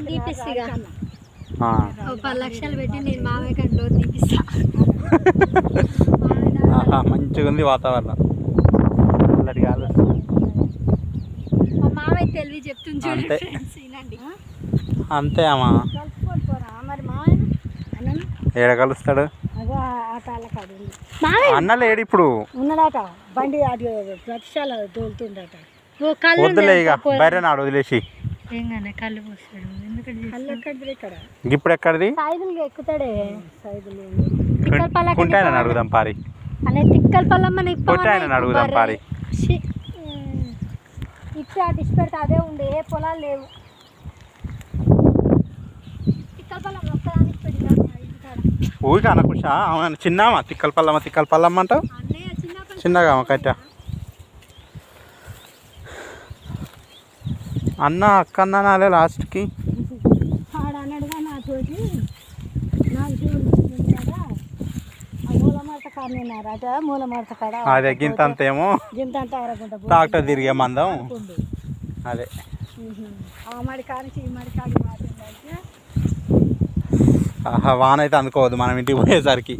తీపిస్తా 10 లక్షలు పెట్టి నేను మామయ్య కంట్లో తీపిస్తా. మంచిగా ఉంది వాతావరణం. మా మామయ్య తెలివి చెప్తుంది చూడండి ఫ్రెండ్స్, వినండి. అంతే అమ్మా. మరి మామయ్య ఏడ కలుస్తాడు అన్న లేడు ఇప్పుడు. ఉన్నాడట బండి అది ప్రతిశాల తోలుతుండట. వద్దులే ఇక బయట నాడు వదిలేసి. కళ్ళు పోస్తాడు ఇక్కడ ఇప్పుడు ఎక్కడిది సైదులు ఎక్కుతాడే. కుంటాయన అడుగుదాం పారి. అనే తిక్కల పల్లమ్మని కొట్టాయన అడుగుదాం పారి. ఇట్లా డిష్ పెడితే అదే ఉండే, ఏ పొలాలు లేవు. తిక్కల పల్లమ్మ ఒక్కదానికి పెట్టినా ఊరిక అనకుషా అవునా చిన్నమ్మా తిక్కల పల్లమ్మ అంటావు. చిన్నగా కట్ట అన్న అక్క అన్న నాలే లాస్ట్కి అన్నాడుగా నాతోటి నాకు మూలమార్త కాడన్నారట. మూలమార్త కాడ అదే గింతంతేమో గింతంత ఆరకుండా ట్రాక్టర్ తిరిగే మందం అదే. ఆ మడి కానించి ఈ మడి కాడి మాట్లాడితే వాన అయితే అందుకోవద్దు మనం ఇంటికి పోయేసరికి.